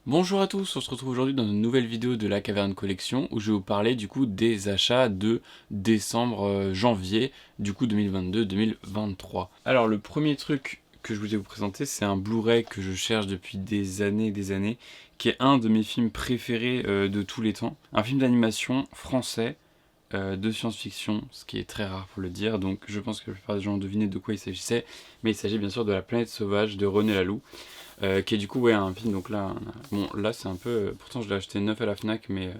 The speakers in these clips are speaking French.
Bonjour à tous, on se retrouve aujourd'hui dans une nouvelle vidéo de la Caverne Collection où je vais vous parler du coup des achats de janvier du coup 2022-2023. Alors le premier truc que je voulais vous présenter, c'est un Blu-ray que je cherche depuis des années, qui est un de mes films préférés de tous les temps. Un film d'animation français de science-fiction, ce qui est très rare pour le dire, donc je pense que la plupart des gens ont deviné de quoi il s'agissait, mais il s'agit bien sûr de La Planète Sauvage de René Laloux. Qui est du coup un film, donc là, bon là c'est un peu, pourtant je l'ai acheté neuf à la Fnac, mais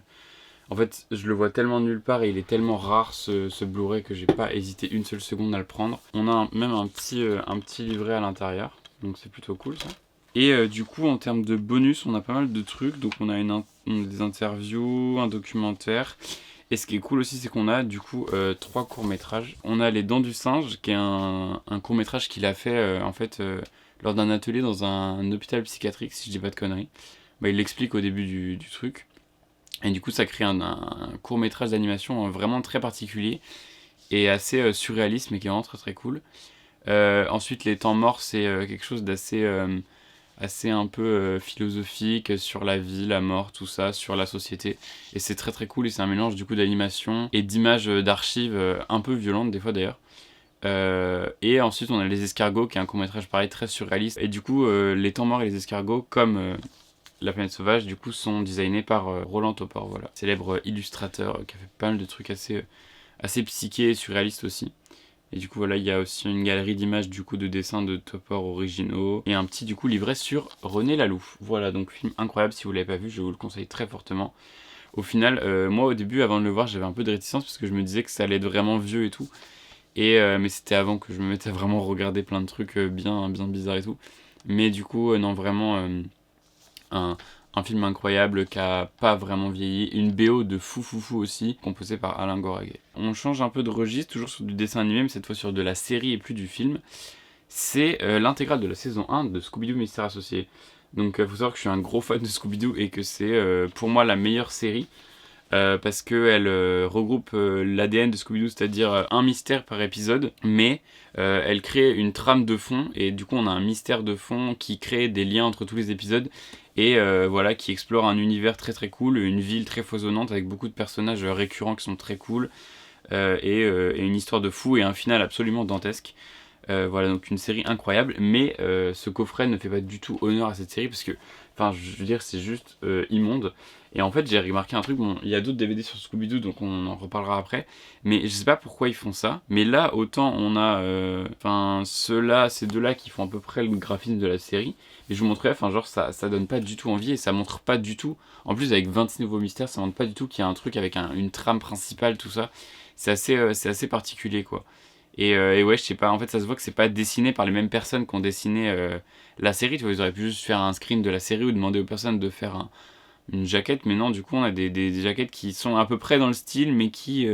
en fait je le vois tellement nulle part et il est tellement rare ce Blu-ray que j'ai pas hésité une seule seconde à le prendre. On a même un petit livret à l'intérieur, donc c'est plutôt cool ça. Et du coup en termes de bonus on a pas mal de trucs, donc on a des interviews, un documentaire. Et ce qui est cool aussi, c'est qu'on a du coup 3 courts-métrages. On a Les Dents du Singe, qui est un court-métrage qu'il a fait en fait lors d'un atelier dans un hôpital psychiatrique, si je dis pas de conneries. Bah, il l'explique au début du truc. Et du coup, ça crée un court-métrage d'animation vraiment très particulier et assez surréaliste, mais qui est vraiment très très cool. Ensuite, Les Temps Morts, c'est quelque chose d'assez assez un peu philosophique sur la vie, la mort, tout ça, sur la société. Et c'est très très cool et c'est un mélange du coup d'animation et d'images d'archives un peu violentes des fois d'ailleurs. Et ensuite on a Les Escargots qui est un court-métrage pareil très surréaliste. Et du coup Les Temps Morts et Les Escargots comme La Planète Sauvage du coup sont designés par Roland Topor, voilà. Célèbre illustrateur qui a fait pas mal de trucs assez psychés et surréalistes aussi. Et du coup voilà, il y a aussi une galerie d'images du coup de dessins de Topor originaux et un petit du coup livret sur René Laloux. Voilà, donc film incroyable, si vous l'avez pas vu, je vous le conseille très fortement. Au final, moi au début avant de le voir, j'avais un peu de réticence parce que je me disais que ça allait être vraiment vieux et tout. Et mais c'était avant que je me mettais à vraiment regarder plein de trucs bien bizarres et tout. Mais du coup non, vraiment un, un film incroyable qui a pas vraiment vieilli. Une BO de fou aussi, composée par Alain Goraguet. On change un peu de registre, toujours sur du dessin animé, mais cette fois sur de la série et plus du film. C'est l'intégrale de la saison 1 de Scooby-Doo Mystère Associé. Donc faut savoir que je suis un gros fan de Scooby-Doo et que c'est pour moi la meilleure série. Parce qu'elle regroupe l'ADN de Scooby-Doo, c'est-à-dire un mystère par épisode, mais elle crée une trame de fond, et du coup on a un mystère de fond qui crée des liens entre tous les épisodes, et voilà, qui explore un univers très très cool, une ville très foisonnante avec beaucoup de personnages récurrents qui sont très cool, et une histoire de fou et un final absolument dantesque. Voilà, donc une série incroyable, mais ce coffret ne fait pas du tout honneur à cette série parce que, enfin, je veux dire, c'est juste immonde. Et en fait, j'ai remarqué un truc, bon, il y a d'autres DVD sur Scooby-Doo, donc on en reparlera après, mais je sais pas pourquoi ils font ça. Mais là, autant on a, enfin, ces deux-là qui font à peu près le graphisme de la série, et je vous montrerai, enfin, genre, ça donne pas du tout envie et ça montre pas du tout. En plus, avec 26 nouveaux mystères, ça montre pas du tout qu'il y a un truc avec une trame principale, tout ça. C'est assez particulier, quoi. Et ouais, je sais pas, en fait ça se voit que c'est pas dessiné par les mêmes personnes qui ont dessiné la série, tu vois, ils auraient pu juste faire un screen de la série ou demander aux personnes de faire une jaquette, mais non, du coup on a des jaquettes qui sont à peu près dans le style, mais qui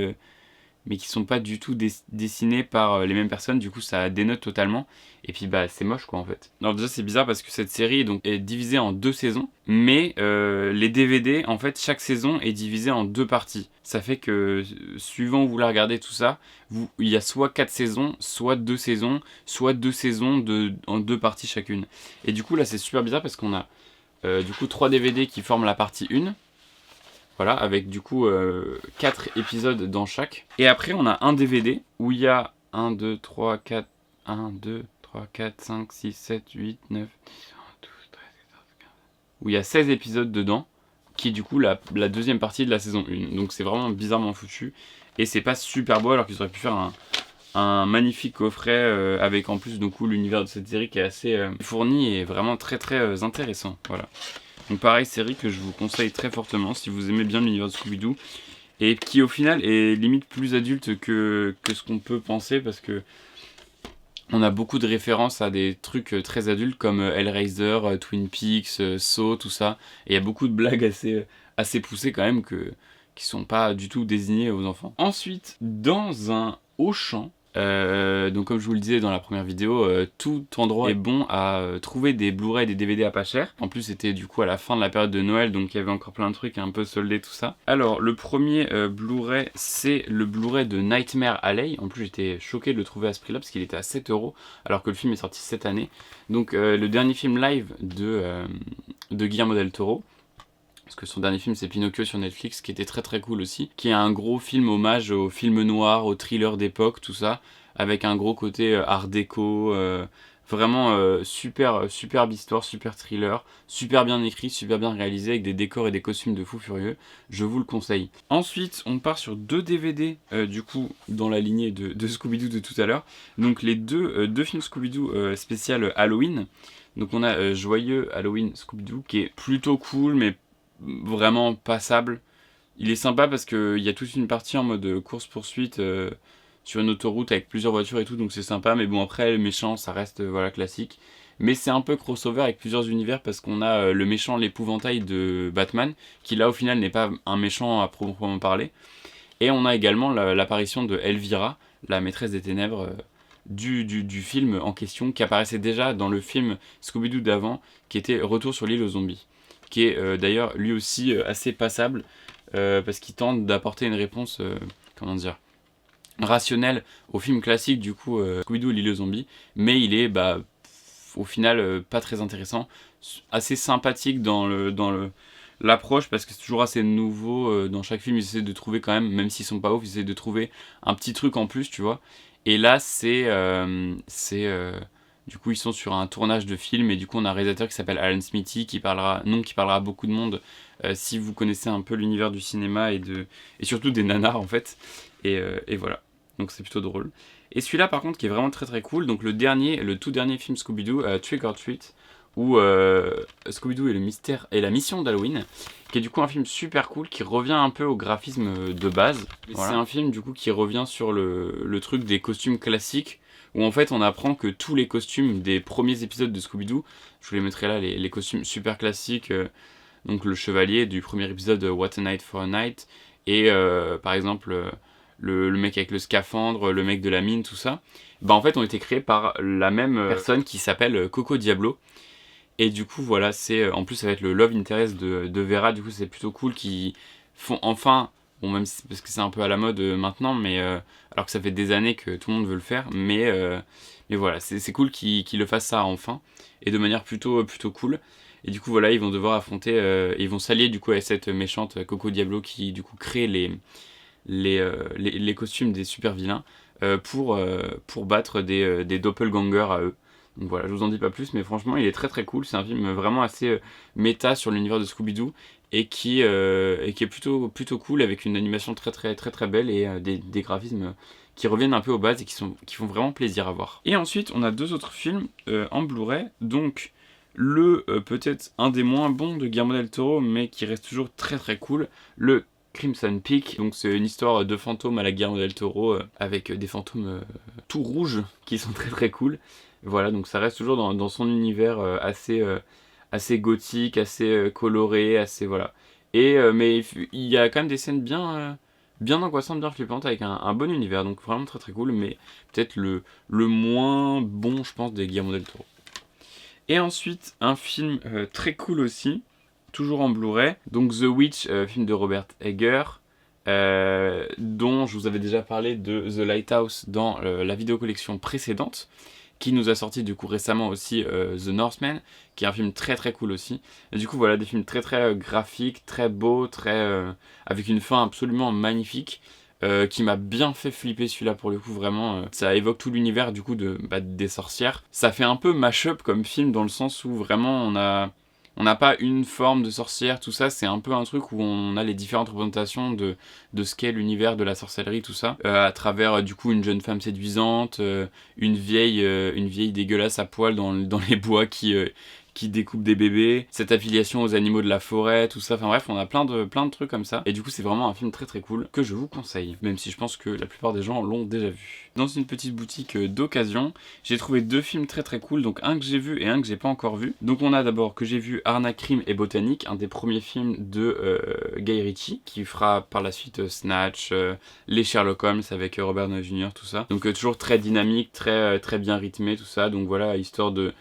sont pas du tout dessinés par les mêmes personnes, du coup ça dénote totalement, et puis bah c'est moche quoi en fait. Alors déjà c'est bizarre parce que cette série donc, est divisée en 2 saisons, mais les DVD en fait chaque saison est divisée en 2 parties. Ça fait que suivant où vous la regardez tout ça, il y a soit 4 saisons, soit 2 saisons, soit 2 saisons en 2 parties chacune. Et du coup là c'est super bizarre parce qu'on a du coup 3 DVD qui forment la partie 1. Voilà, avec du coup 4 épisodes dans chaque. Et après, on a un DVD où il y a 1, 2, 3, 4, 1, 2, 3, 4, 5, 6, 7, 8, 9, 10, 11, 12, 13, 14, 15. Où il y a 16 épisodes dedans, qui est du coup la deuxième partie de la saison 1. Donc c'est vraiment bizarrement foutu. Et c'est pas super beau alors qu'ils auraient pu faire un magnifique coffret avec en plus du coup l'univers de cette série qui est assez fourni et vraiment très très intéressant. Voilà. Donc pareil, série que je vous conseille très fortement si vous aimez bien l'univers de Scooby-Doo et qui au final est limite plus adulte que ce qu'on peut penser parce que on a beaucoup de références à des trucs très adultes comme Hellraiser, Twin Peaks, Saw, tout ça. Et il y a beaucoup de blagues assez poussées quand même qui sont pas du tout désignées aux enfants. Ensuite, dans un Auchan, donc comme je vous le disais dans la première vidéo, tout endroit est bon à trouver des Blu-ray et des DVD à pas cher. En plus c'était du coup à la fin de la période de Noël, donc il y avait encore plein de trucs un peu soldés, tout ça. Alors le premier Blu-ray, c'est le Blu-ray de Nightmare Alley. En plus j'étais choqué de le trouver à ce prix là parce qu'il était à 7 € alors que le film est sorti cette année. Donc le dernier film live de Guillermo del Toro. Parce que son dernier film c'est Pinocchio sur Netflix, qui était très très cool aussi, qui est un gros film hommage au film noir, au thriller d'époque, tout ça, avec un gros côté art déco, vraiment superbe histoire, super thriller, super bien écrit, super bien réalisé, avec des décors et des costumes de fous furieux, je vous le conseille. Ensuite on part sur 2 DVD, du coup dans la lignée de Scooby-Doo de tout à l'heure, donc les deux films Scooby-Doo spécial Halloween. Donc on a Joyeux Halloween Scooby-Doo qui est plutôt cool mais vraiment passable. Il est sympa parce qu'il y a toute une partie en mode course-poursuite sur une autoroute avec plusieurs voitures et tout, donc c'est sympa. Mais bon, après, le méchant, ça reste voilà, classique. Mais c'est un peu crossover avec plusieurs univers parce qu'on a le méchant, l'épouvantail de Batman, qui là au final n'est pas un méchant à proprement parler. Et on a également l'apparition de Elvira, la maîtresse des ténèbres du film en question, qui apparaissait déjà dans le film Scooby-Doo d'avant, qui était Retour sur l'île aux zombies, qui est d'ailleurs lui aussi assez passable, parce qu'il tente d'apporter une réponse, comment dire, rationnelle au film classique du coup Scooby-Doo l'île aux zombies, mais il est au final pas très intéressant, assez sympathique dans l'approche, parce que c'est toujours assez nouveau, dans chaque film ils essaient de trouver quand même s'ils sont pas ouf, ils essaient de trouver un petit truc en plus, tu vois, et là du coup, ils sont sur un tournage de film et du coup, on a un réalisateur qui s'appelle Alan Smithy qui parlera à beaucoup de monde si vous connaissez un peu l'univers du cinéma et surtout des nanars en fait. Et voilà, donc c'est plutôt drôle. Et celui-là, par contre, qui est vraiment très très cool, donc le tout dernier film Scooby-Doo, Trick or Treat, où Scooby-Doo et le mystère et la mission d'Halloween, qui est du coup un film super cool qui revient un peu au graphisme de base. Voilà. C'est un film du coup qui revient sur le truc des costumes classiques, où en fait on apprend que tous les costumes des premiers épisodes de Scooby-Doo, je vous les mettrai là, les costumes super classiques, donc le chevalier du premier épisode What a Night for a Night, et par exemple le mec avec le scaphandre, le mec de la mine, tout ça, bah en fait ont été créés par la même personne qui s'appelle Coco Diablo. Et du coup voilà, c'est en plus ça va être le love interest de Vera, du coup c'est plutôt cool qu'ils font enfin, bon même si, parce que c'est un peu à la mode maintenant, mais alors que ça fait des années que tout le monde veut le faire, mais voilà, c'est cool qu'ils le fassent ça enfin, et de manière plutôt cool. Et du coup voilà, ils vont devoir affronter, ils vont s'allier du coup avec cette méchante Coco Diablo qui du coup crée les costumes des super vilains pour battre des doppelgangers à eux. Donc voilà, je vous en dis pas plus, mais franchement il est très très cool, c'est un film vraiment assez méta sur l'univers de Scooby-Doo et qui est plutôt cool, avec une animation très belle et des graphismes qui reviennent un peu aux bases et qui font vraiment plaisir à voir. Et ensuite on a 2 autres films en Blu-ray, donc peut-être un des moins bons de Guillermo del Toro, mais qui reste toujours très cool, le Crimson Peak. Donc c'est une histoire de fantômes à la Guillermo del Toro, avec des fantômes tout rouges qui sont très cool. Voilà, donc ça reste toujours dans son univers assez gothique, assez coloré, assez voilà. Mais il y a quand même des scènes bien angoissantes, bien flippantes, avec un bon univers, donc vraiment très cool, mais peut-être le moins bon, je pense, des Guillermo del Toro. Et ensuite, un film très cool aussi, toujours en Blu-ray, donc The Witch, film de Robert Eggers, dont je vous avais déjà parlé de The Lighthouse dans la vidéo collection précédente, qui nous a sorti du coup récemment aussi The Northman, qui est un film très cool aussi. Et du coup voilà, des films très graphiques, très beaux, avec une fin absolument magnifique, qui m'a bien fait flipper celui-là pour le coup, vraiment. Ça évoque tout l'univers du coup des sorcières. Ça fait un peu mash-up comme film, dans le sens où vraiment on n'a pas une forme de sorcière, tout ça, c'est un peu un truc où on a les différentes représentations de ce qu'est l'univers de la sorcellerie, tout ça, à travers du coup une jeune femme séduisante, une vieille dégueulasse à poil dans les bois qui découpe des bébés, cette affiliation aux animaux de la forêt, tout ça, enfin bref, on a plein de trucs comme ça, et du coup c'est vraiment un film très cool, que je vous conseille, même si je pense que la plupart des gens l'ont déjà vu. Dans une petite boutique d'occasion, j'ai trouvé 2 films très cool, donc un que j'ai vu et un que j'ai pas encore vu. Donc on a d'abord que j'ai vu Arnaque, Crime et Botanique, un des premiers films de Guy Ritchie, qui fera par la suite Snatch, les Sherlock Holmes avec Robert Downey Jr., tout ça. Donc toujours très dynamique, très bien rythmé, tout ça, donc voilà, histoire de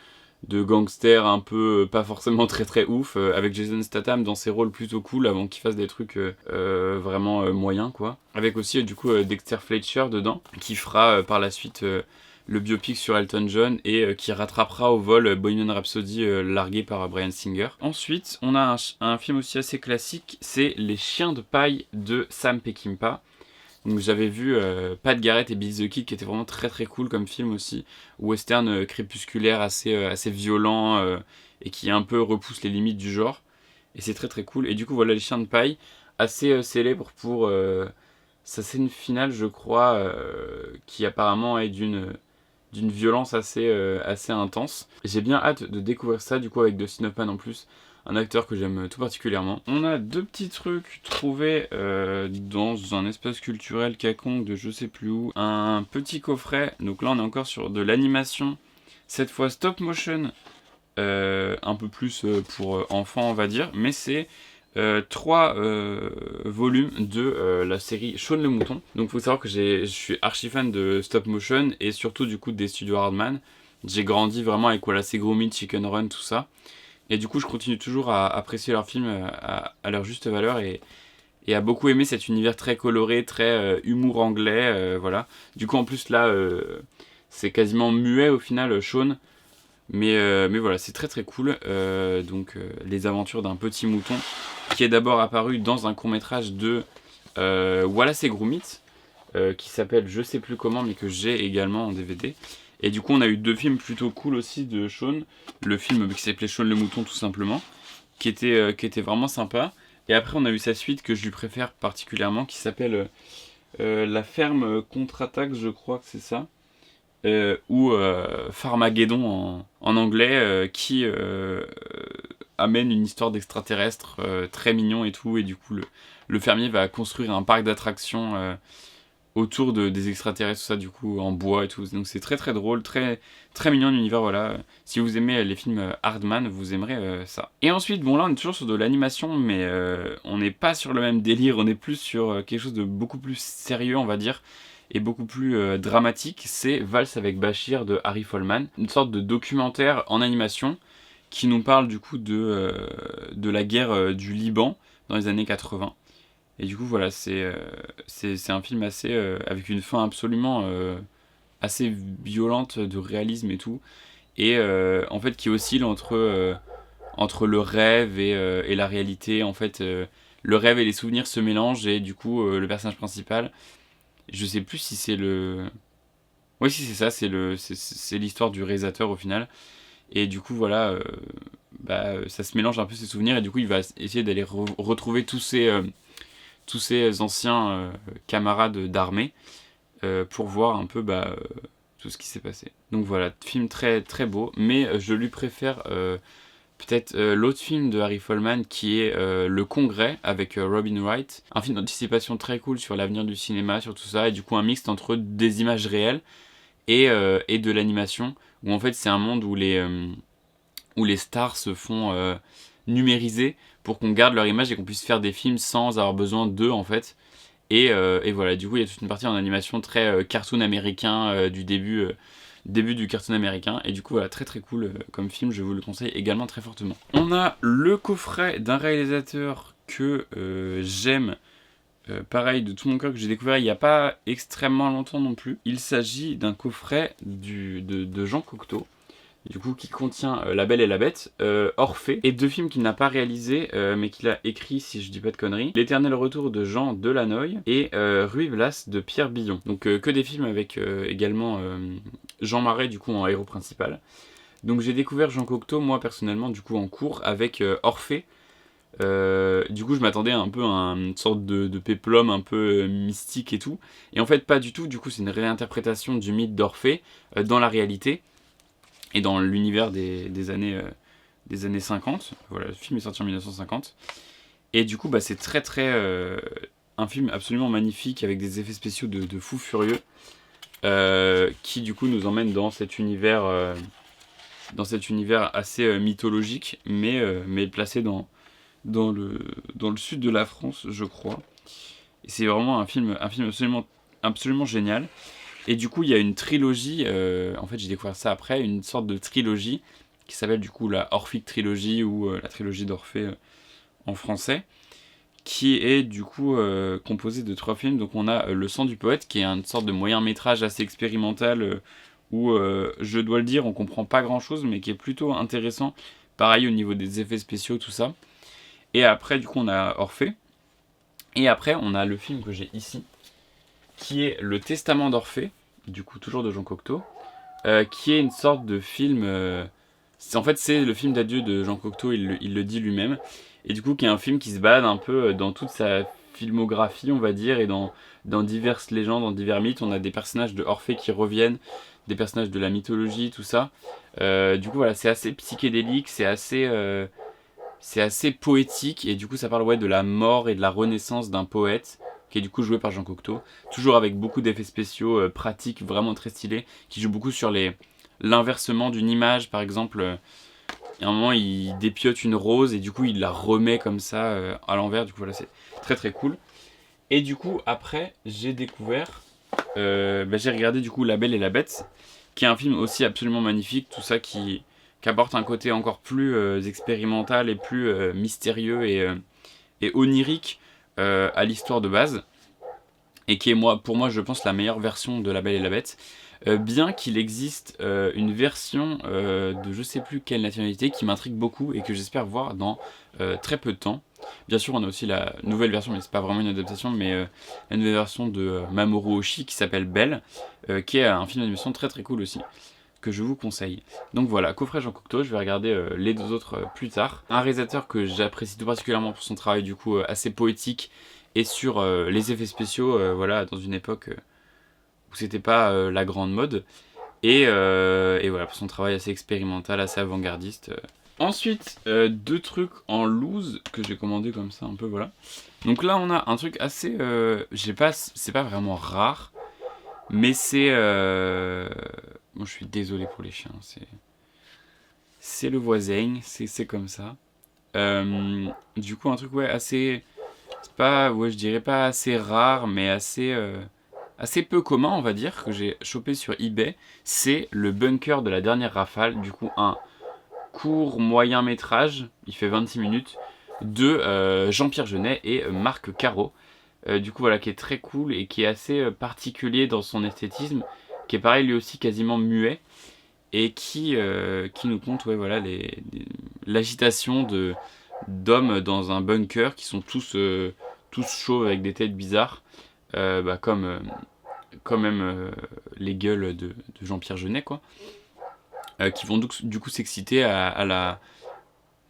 gangster un peu pas forcément très ouf, avec Jason Statham dans ses rôles plutôt cool avant qu'il fasse des trucs vraiment moyens quoi. Avec aussi du coup Dexter Fletcher dedans, qui fera par la suite le biopic sur Elton John et qui rattrapera au vol Bohemian Rhapsody largué par Bryan Singer. Ensuite, on a un film aussi assez classique, c'est Les Chiens de paille de Sam Peckinpah. Donc j'avais vu Pat Garrett et Billy the Kid qui était vraiment très très cool comme film aussi, western crépusculaire assez violent et qui un peu repousse les limites du genre. Et c'est très très cool. Et du coup voilà Les Chiens de paille, assez célèbre pour sa scène finale je crois, qui apparemment est d'une violence assez intense. J'ai bien hâte de découvrir ça du coup avec Dustin Hoffman en plus, un acteur que j'aime tout particulièrement. On a deux petits trucs trouvés dans un espace culturel quelconque de je sais plus où. Un petit coffret, donc là on est encore sur de l'animation, cette fois stop motion, un peu plus pour enfants on va dire, mais c'est 3 volumes de la série Shaun le Mouton. Donc il faut savoir que je suis archi fan de stop motion et surtout du coup des studios Hardman. J'ai grandi vraiment avec Wallace et Gromit, Chicken Run, tout ça. Et du coup je continue toujours à apprécier leurs films à leur juste valeur et à beaucoup aimer cet univers très coloré, très humour anglais, voilà. Du coup en plus là c'est quasiment muet au final Shaun. Mais voilà, c'est très très cool. Donc les aventures d'un petit mouton qui est d'abord apparu dans un court-métrage de Wallace et Gromit qui s'appelle je sais plus comment mais que j'ai également en DVD. Et du coup on a eu 2 films plutôt cool aussi de Shaun. Le film qui s'appelait Shaun le Mouton tout simplement, qui était vraiment sympa. Et après on a eu sa suite que je lui préfère particulièrement qui s'appelle La ferme contre-attaque, je crois que c'est ça. Ou Farmageddon en anglais, qui amène une histoire d'extraterrestre très mignon et tout, et du coup le fermier va construire un parc d'attractions autour des extraterrestres, tout ça du coup en bois et tout, donc c'est très très drôle, très très mignon l'univers, voilà. Si vous aimez les films Hardman, vous aimerez ça. Et ensuite, bon là on est toujours sur de l'animation, mais on n'est pas sur le même délire, on est plus sur quelque chose de beaucoup plus sérieux on va dire, et beaucoup plus dramatique, c'est Valse avec Bachir de Harry Folman, une sorte de documentaire en animation qui nous parle du coup de la guerre du Liban dans les années 80. Et du coup voilà, c'est un film avec une fin absolument assez violente de réalisme et tout, et en fait qui oscille entre le rêve et la réalité. En fait le rêve et les souvenirs se mélangent et du coup le personnage principal, je sais plus si c'est le... Oui, si c'est ça, c'est l'histoire du réalisateur au final. Et du coup, voilà, ça se mélange un peu ses souvenirs et du coup, il va essayer d'aller retrouver tous ses anciens camarades d'armée pour voir un peu tout ce qui s'est passé. Donc voilà, film très très beau, mais je lui préfère peut-être l'autre film de Harry Folman qui est Le Congrès avec Robin Wright. Un film d'anticipation très cool sur l'avenir du cinéma, sur tout ça, et du coup un mixte entre des images réelles et de l'animation, où en fait c'est un monde où les stars se font numériser pour qu'on garde leur image et qu'on puisse faire des films sans avoir besoin d'eux en fait. Et voilà, du coup il y a toute une partie en animation très cartoon américain du début du cartoon américain, et du coup voilà, très très cool comme film, je vous le conseille également très fortement. On a le coffret d'un réalisateur que j'aime, pareil de tout mon cœur, que j'ai découvert il n'y a pas extrêmement longtemps non plus. Il s'agit d'un coffret de Jean Cocteau, du coup qui contient La Belle et la Bête, Orphée, et 2 films qu'il n'a pas réalisés mais qu'il a écrit si je dis pas de conneries, L'éternel retour de Jean Delanoye et Ruy Blas de Pierre Billon. Donc que des films avec également Jean Marais du coup en héros principal. Donc j'ai découvert Jean Cocteau moi personnellement du coup en cours avec Orphée. Du coup je m'attendais un peu à une sorte de péplum un peu mystique et tout, et en fait pas du tout. Du coup c'est une réinterprétation du mythe d'Orphée dans la réalité et dans l'univers des années 50. Voilà, le film est sorti en 1950. Et du coup, c'est très très un film absolument magnifique avec des effets spéciaux de fou furieux qui du coup nous emmène dans cet univers assez mythologique, mais placé dans le sud de la France, je crois. Et c'est vraiment un film absolument génial. Et du coup, il y a une trilogie, en fait j'ai découvert ça après, une sorte de trilogie qui s'appelle du coup la Orphic Trilogy ou la trilogie d'Orphée en français, qui est du coup composée de 3 films. Donc on a Le Sang du Poète, qui est une sorte de moyen métrage assez expérimental où je dois le dire, on comprend pas grand chose, mais qui est plutôt intéressant. Pareil au niveau des effets spéciaux, tout ça. Et après, du coup, on a Orphée. Et après, on a le film que j'ai ici, qui est Le Testament d'Orphée, du coup, toujours de Jean Cocteau, qui est une sorte de film. En fait, c'est le film d'adieu de Jean Cocteau, il le dit lui-même. Et du coup, qui est un film qui se balade un peu dans toute sa filmographie, on va dire, et dans diverses légendes, dans divers mythes. On a des personnages de Orphée qui reviennent, des personnages de la mythologie, tout ça. Du coup, voilà, c'est assez psychédélique, c'est assez poétique, et du coup, ça parle de la mort et de la renaissance d'un poète, qui est du coup joué par Jean Cocteau. Toujours avec beaucoup d'effets spéciaux pratiques, vraiment très stylés, qui joue beaucoup sur l'inversement d'une image, par exemple. À un moment, il dépiote une rose et du coup, il la remet comme ça à l'envers. Du coup, voilà, c'est très très cool. Et du coup, après, j'ai découvert, j'ai regardé du coup La Belle et la Bête, qui est un film aussi absolument magnifique. Tout ça qui apporte un côté encore plus expérimental et plus mystérieux et onirique à l'histoire de base. Et qui est pour moi, je pense, la meilleure version de La Belle et la Bête. Bien qu'il existe une version de je sais plus quelle nationalité qui m'intrigue beaucoup et que j'espère voir dans très peu de temps. Bien sûr, on a aussi la nouvelle version, mais c'est pas vraiment une adaptation, mais la nouvelle version de Mamoru Oshii qui s'appelle Belle, qui est un film d'animation très très cool aussi, que je vous conseille. Donc voilà, coffret Jean Cocteau, je vais regarder les deux autres plus tard. Un réalisateur que j'apprécie tout particulièrement pour son travail du coup assez poétique et sur les effets spéciaux, voilà, dans une époque où c'était pas la grande mode. Et voilà, pour son travail assez expérimental, assez avant-gardiste. Ensuite, deux trucs en loose que j'ai commandé comme ça, un peu, voilà. Donc là, on a un truc assez... c'est pas vraiment rare, mais c'est... Bon, je suis désolé pour les chiens, c'est le voisin, c'est comme ça. Du coup, un truc, assez... C'est pas, je dirais pas assez rare, mais assez peu commun, on va dire, que j'ai chopé sur eBay. C'est le bunker de la dernière rafale, du coup un court moyen métrage, il fait 26 minutes, de Jean-Pierre Jeunet et Marc Caro. Du coup voilà, qui est très cool et qui est assez particulier dans son esthétisme, qui est pareil lui aussi quasiment muet, et qui nous compte l'agitation d'hommes dans un bunker qui sont tous chauds avec des têtes bizarres, comme quand même les gueules de Jean-Pierre Jeunet, quoi, qui vont donc, du coup s'exciter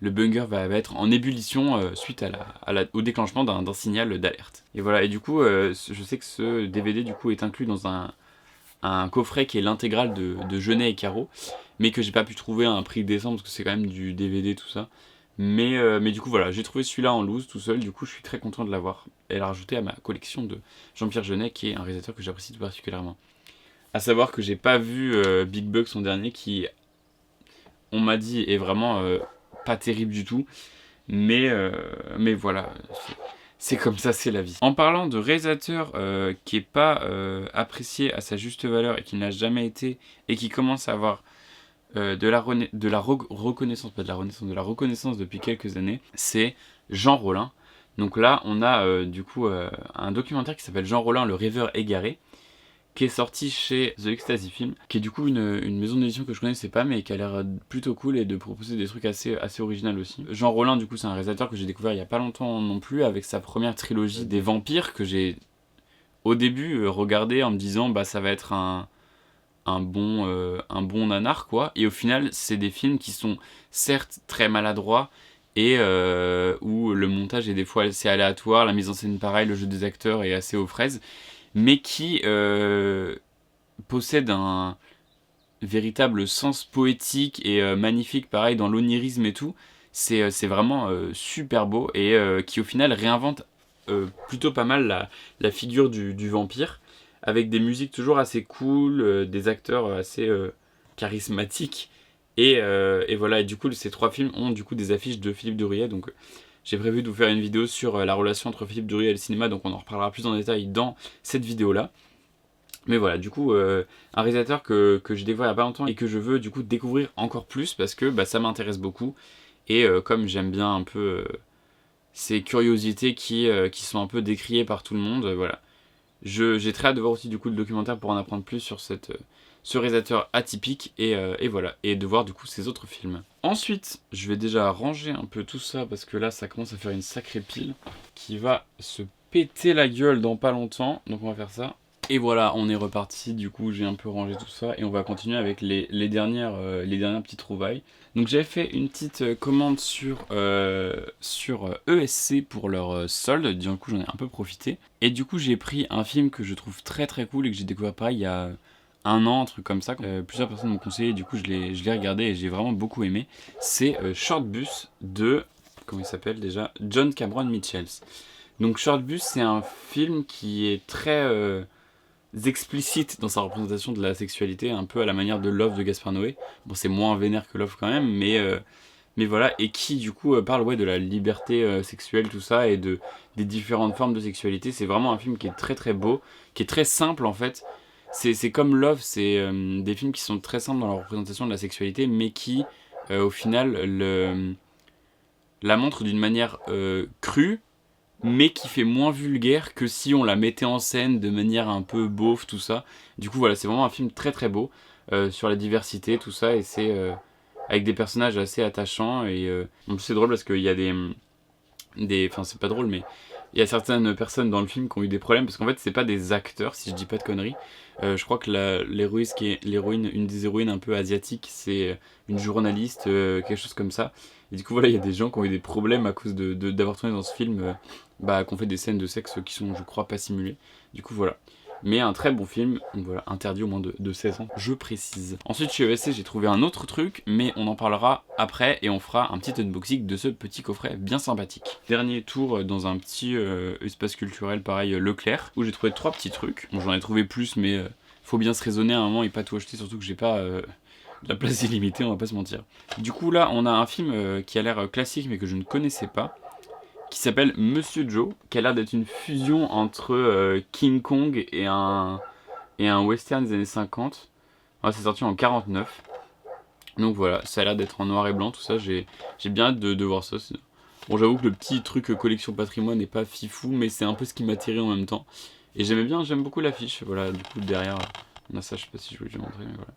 le bunker va être en ébullition suite au déclenchement d'un signal d'alerte. Et voilà, et du coup, je sais que ce DVD du coup est inclus dans un coffret qui est l'intégrale de Jeunet et Caro, mais que j'ai pas pu trouver à un prix décent parce que c'est quand même du DVD, tout ça. Mais du coup voilà, j'ai trouvé celui-là en loose tout seul, du coup je suis très content de l'avoir et la rajouter à ma collection de Jean-Pierre Jeunet, qui est un réalisateur que j'apprécie tout particulièrement. A savoir que j'ai pas vu Big Bug, son dernier, qui on m'a dit est vraiment pas terrible du tout, mais voilà, c'est comme ça, c'est la vie. En parlant de réalisateur qui est pas apprécié à sa juste valeur et qui n'a jamais été, et qui commence à avoir de la reconnaissance, pas de la renaissance, de la reconnaissance depuis quelques années, c'est Jean Rollin. Donc là, on a du coup un documentaire qui s'appelle Jean Rollin, le rêveur égaré, qui est sorti chez The Ecstasy Film, qui est du coup une maison d'édition que je connaissais pas, mais qui a l'air plutôt cool et de proposer des trucs assez original aussi. Jean Rollin, du coup, c'est un réalisateur que j'ai découvert il y a pas longtemps non plus, avec sa première trilogie des vampires, que j'ai au début regardé en me disant ça va être un bon nanar, quoi. Et au final, c'est des films qui sont certes très maladroits, et où le montage est des fois assez aléatoire, la mise en scène pareil, le jeu des acteurs est assez aux fraises, mais qui possède un véritable sens poétique et magnifique, pareil, dans l'onirisme et tout. C'est vraiment super beau, et qui au final réinvente plutôt pas mal la figure du vampire, avec des musiques toujours assez cool, des acteurs assez charismatiques, et voilà. Et du coup, ces trois films ont du coup des affiches de Philippe Duruet, donc j'ai prévu de vous faire une vidéo sur la relation entre Philippe Duruet et le cinéma, donc on en reparlera plus en détail dans cette vidéo-là. Mais voilà, du coup, un réalisateur que j'ai découvert il n'y a pas longtemps et que je veux du coup découvrir encore plus, parce que ça m'intéresse beaucoup, et comme j'aime bien un peu ces curiosités qui sont un peu décriées par tout le monde, voilà. J'ai très hâte de voir aussi du coup le documentaire pour en apprendre plus sur ce réalisateur atypique et voilà, et de voir du coup ses autres films. Ensuite, je vais déjà ranger un peu tout ça parce que là ça commence à faire une sacrée pile qui va se péter la gueule dans pas longtemps, donc on va faire ça. Et voilà, on est reparti, du coup j'ai un peu rangé tout ça et on va continuer avec les dernières petites trouvailles. Donc j'avais fait une petite commande sur ESC pour leur solde, du coup j'en ai un peu profité. Et du coup j'ai pris un film que je trouve très très cool et que j'ai découvert pareil il y a un an, un truc comme ça. Plusieurs personnes m'ont conseillé, du coup je l'ai regardé et j'ai vraiment beaucoup aimé. C'est Short Bus de, comment il s'appelle déjà, John Cameron Mitchell. Donc Short Bus c'est un film qui est très explicite dans sa représentation de la sexualité, un peu à la manière de Love de Gaspard Noé. Bon, c'est moins vénère que Love quand même, mais voilà, et qui du coup parle de la liberté sexuelle, tout ça, et des différentes formes de sexualité. C'est vraiment un film qui est très très beau, qui est très simple en fait. C'est comme Love, c'est des films qui sont très simples dans la représentation de la sexualité, mais qui au final la montrent d'une manière crue, mais qui fait moins vulgaire que si on la mettait en scène de manière un peu beauf, tout ça. Du coup, voilà, c'est vraiment un film très très beau sur la diversité, tout ça, et c'est avec des personnages assez attachants. Et en plus, c'est drôle parce qu'il y a enfin, c'est pas drôle, mais il y a certaines personnes dans le film qui ont eu des problèmes parce qu'en fait, c'est pas des acteurs, si je dis pas de conneries. Je crois que l'héroïne, une des héroïnes un peu asiatiques, c'est une journaliste, quelque chose comme ça. Et du coup, voilà, il y a des gens qui ont eu des problèmes à cause d'avoir tourné dans ce film, qu'on fait des scènes de sexe qui sont, je crois, pas simulées. Du coup, voilà. Mais un très bon film, donc voilà, interdit au moins de 16 ans, je précise. Ensuite, chez ESC, j'ai trouvé un autre truc, mais on en parlera après et on fera un petit unboxing de ce petit coffret bien sympathique. Dernier tour dans un petit espace culturel, pareil, Leclerc, où j'ai trouvé 3 petits trucs. Bon, j'en ai trouvé plus, mais faut bien se raisonner à un moment et pas tout acheter, surtout que j'ai pas la place illimitée, on va pas se mentir. Du coup, là, on a un film qui a l'air classique, mais que je ne connaissais pas, qui s'appelle Monsieur Joe, qui a l'air d'être une fusion entre King Kong et un western des années 50. Ouais, c'est sorti en 49. Donc voilà, ça a l'air d'être en noir et blanc, tout ça, j'ai bien hâte de voir ça. Bon, j'avoue que le petit truc collection patrimoine n'est pas fifou, mais c'est un peu ce qui m'attirait en même temps. Et j'aime beaucoup l'affiche, voilà, du coup derrière, on a ça, je sais pas si je voulais te montrer, mais voilà.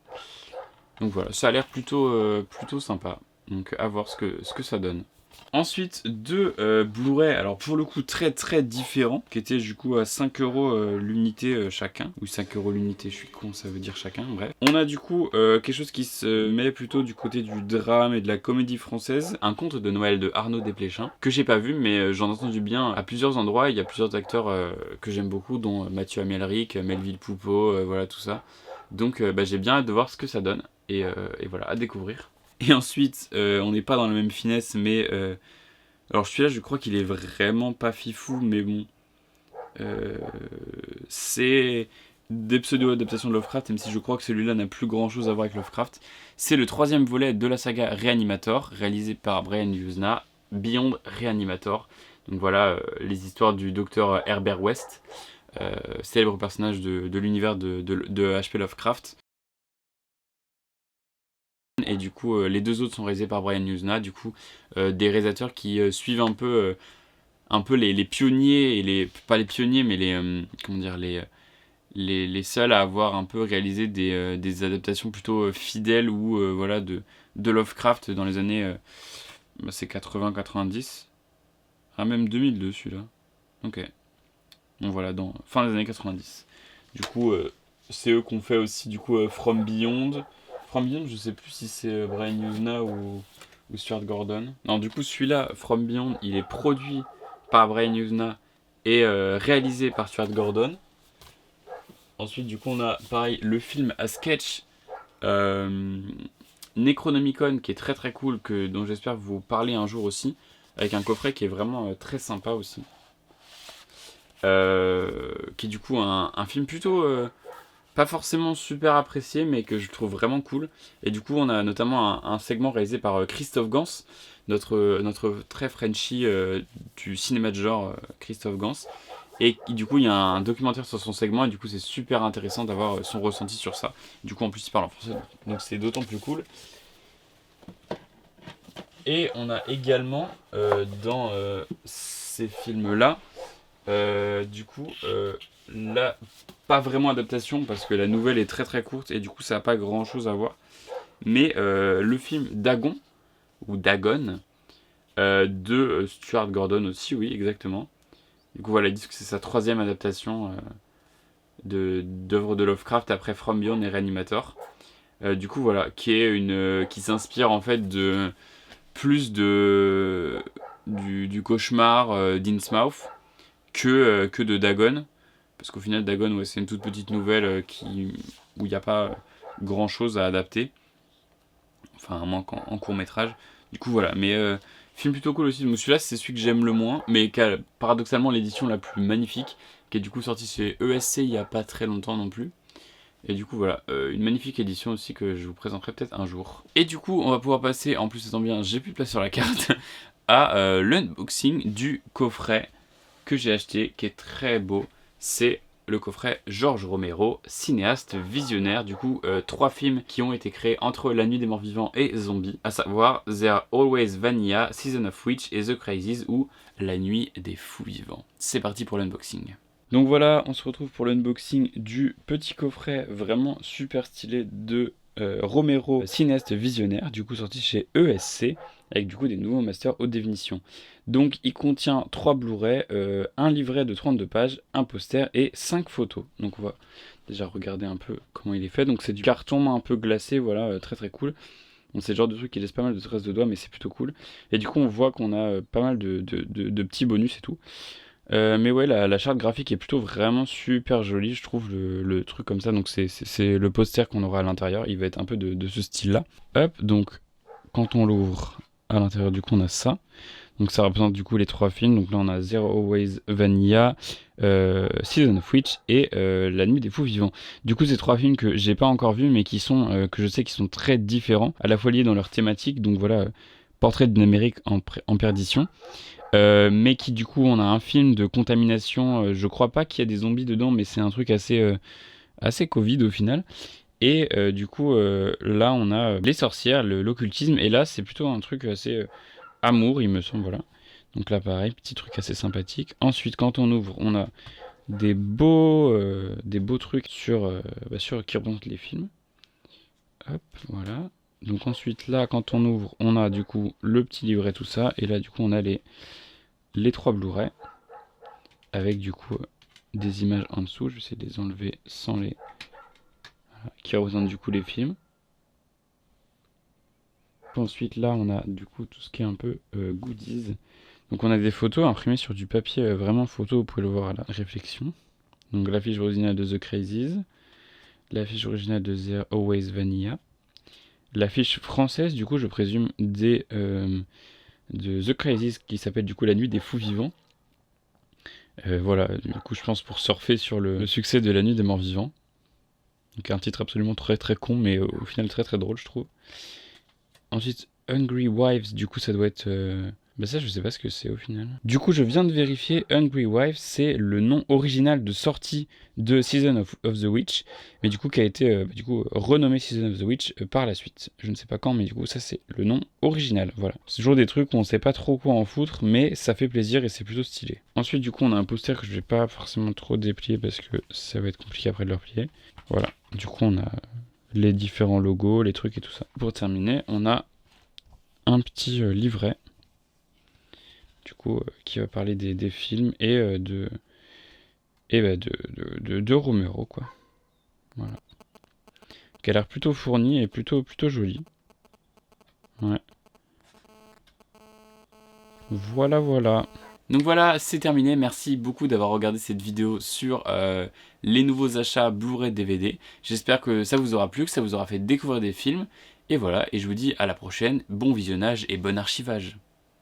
Donc voilà, ça a l'air plutôt sympa, donc à voir ce que ça donne. Ensuite, 2 Blu-ray, alors pour le coup très très différents, qui étaient du coup à 5€ l'unité chacun, ou 5€ l'unité, je suis con, ça veut dire chacun, bref. On a du coup quelque chose qui se met plutôt du côté du drame et de la comédie française, un conte de Noël de Arnaud Desplechin, que j'ai pas vu, mais j'en ai entendu bien à plusieurs endroits, il y a plusieurs acteurs que j'aime beaucoup, dont Mathieu Amalric, Melville Poupeau, voilà tout ça. Donc j'ai bien hâte de voir ce que ça donne, et voilà, à découvrir. Et ensuite, on n'est pas dans la même finesse, mais alors celui-là, je crois qu'il est vraiment pas fifou, mais bon, c'est des pseudo-adaptations de Lovecraft, même si je crois que celui-là n'a plus grand-chose à voir avec Lovecraft. C'est le 3e volet de la saga Reanimator, réalisé par Brian Yuzna, Beyond Reanimator. Donc voilà, les histoires du docteur Herbert West, célèbre personnage de l'univers de H.P. Lovecraft. Et du coup, les 2 autres sont réalisés par Brian Yuzna, du coup, des réalisateurs qui suivent un peu les pionniers, et pas les pionniers, mais comment dire, les seuls à avoir un peu réalisé des adaptations plutôt fidèles ou voilà, de Lovecraft dans les années c'est 80-90, ah même 2002 celui-là, ok, donc voilà, dans fin des années 90. Du coup, c'est eux qu'on fait aussi du coup From Beyond. From Beyond, je sais plus si c'est Brian Yuzna ou Stuart Gordon. Non, du coup, celui-là, From Beyond, il est produit par Brian Yuzna et réalisé par Stuart Gordon. Ensuite, du coup, on a pareil le film à sketch Necronomicon, qui est très très cool, dont j'espère vous parler un jour aussi, avec un coffret qui est vraiment très sympa aussi. Qui est du coup un film plutôt pas forcément super apprécié, mais que je trouve vraiment cool. Et du coup, on a notamment un segment réalisé par Christophe Gans, notre très Frenchy du cinéma de genre, Christophe Gans. Et du coup, il y a un documentaire sur son segment, et du coup, c'est super intéressant d'avoir son ressenti sur ça. Du coup, en plus, il parle en français, donc c'est d'autant plus cool. Et on a également, dans ces films-là, Du coup, là, pas vraiment adaptation parce que la nouvelle est très très courte et du coup ça n'a pas grand chose à voir. Mais le film Dagon, ou Dagon, de Stuart Gordon aussi, oui, exactement. Du coup, voilà, ils disent que c'est sa 3e adaptation d'œuvre de Lovecraft après From Beyond et Reanimator. Du coup, voilà, qui s'inspire en fait de plus du cauchemar d'Innsmouth que de Dagon. Parce qu'au final, Dagon, ouais, c'est une toute petite nouvelle où il n'y a pas grand chose à adapter. Enfin, un manque en court métrage. Du coup, voilà. Mais film plutôt cool aussi. Donc celui-là, c'est celui que j'aime le moins, mais qui a paradoxalement l'édition la plus magnifique, qui est du coup sortie chez ESC il n'y a pas très longtemps non plus. Et du coup, voilà, une magnifique édition aussi que je vous présenterai peut-être un jour. Et du coup, on va pouvoir passer, en plus ça tombe bien, j'ai plus de place sur la carte, à l'unboxing du coffret que j'ai acheté, qui est très beau. C'est le coffret George Romero, cinéaste visionnaire. Du coup, 3 films qui ont été créés entre La Nuit des Morts Vivants et Zombies, à savoir They're Always Vanilla, Season of Witch et The Crazies, ou La Nuit des Fous Vivants. C'est parti pour l'unboxing. Donc voilà, on se retrouve pour l'unboxing du petit coffret vraiment super stylé de Romero, cinéaste visionnaire, du coup sorti chez ESC, avec du coup des nouveaux masters haute définition. Donc il contient 3 Blu-ray, un livret de 32 pages, un poster et 5 photos. Donc on va déjà regarder un peu comment il est fait. Donc c'est du carton un peu glacé, voilà, très très cool. Donc c'est le genre de truc qui laisse pas mal de traces de doigts, mais c'est plutôt cool. Et du coup on voit qu'on a pas mal de petits bonus et tout. Mais ouais, la charte graphique est plutôt vraiment super jolie, je trouve, le truc comme ça. Donc c'est le poster qu'on aura à l'intérieur, il va être un peu de ce style-là. Hop, donc quand on l'ouvre, à l'intérieur du coup on a ça. Donc ça représente du coup les 3 films. Donc là on a Zero Always Vanilla, Season of Witch et La Nuit des Fous Vivants. Du coup c'est 3 films que j'ai pas encore vus, mais qui sont que je sais qui sont très différents, à la fois liés dans leur thématique. Donc voilà, Portrait d'une Amérique en perdition. Mais qui du coup on a un film de contamination, je crois pas qu'il y a des zombies dedans, mais c'est un truc assez Covid au final. Et du coup là on a les sorcières, l'occultisme, et là c'est plutôt un truc assez amour il me semble, voilà. Donc là pareil, petit truc assez sympathique. Ensuite quand on ouvre on a des beaux trucs sur qui représentent les films. Hop, voilà. Donc ensuite là quand on ouvre on a du coup le petit livret, tout ça, et là du coup on a les 3 Blu-ray avec du coup des images en dessous. Je vais essayer de les enlever sans les... Voilà, qui représentent du coup les films. Ensuite là on a du coup tout ce qui est un peu goodies. Donc on a des photos imprimées sur du papier vraiment photo, vous pouvez le voir à la réflexion. Donc l'affiche originale de The Crazies, l'affiche originale de They're Always Vanilla, l'affiche française du coup je présume de The Crazies, qui s'appelle du coup La Nuit des Fous Vivants. Voilà, du coup je pense pour surfer sur le succès de La Nuit des Morts Vivants. Donc un titre absolument très très con, mais au final très très drôle je trouve. Ensuite Hungry Wives, du coup ça doit être... Bah ça je sais pas ce que c'est au final. Du coup je viens de vérifier, Hungry Wives c'est le nom original de sortie de Season of the Witch, mais du coup qui a été renommé Season of the Witch par la suite. Je ne sais pas quand, mais du coup ça c'est le nom original, voilà. C'est toujours des trucs où on sait pas trop quoi en foutre, mais ça fait plaisir et c'est plutôt stylé. Ensuite du coup on a un poster que je vais pas forcément trop déplier parce que ça va être compliqué après de le replier. Voilà, du coup on a les différents logos, les trucs et tout ça. Pour terminer, on a un petit livret, du coup, qui va parler des films et de Romero, quoi. Voilà. Qui a l'air plutôt fourni et plutôt joli. Ouais. Voilà. Donc voilà, c'est terminé. Merci beaucoup d'avoir regardé cette vidéo sur les nouveaux achats Blu-ray DVD. J'espère que ça vous aura plu, que ça vous aura fait découvrir des films. Et voilà, et je vous dis à la prochaine, bon visionnage et bon archivage.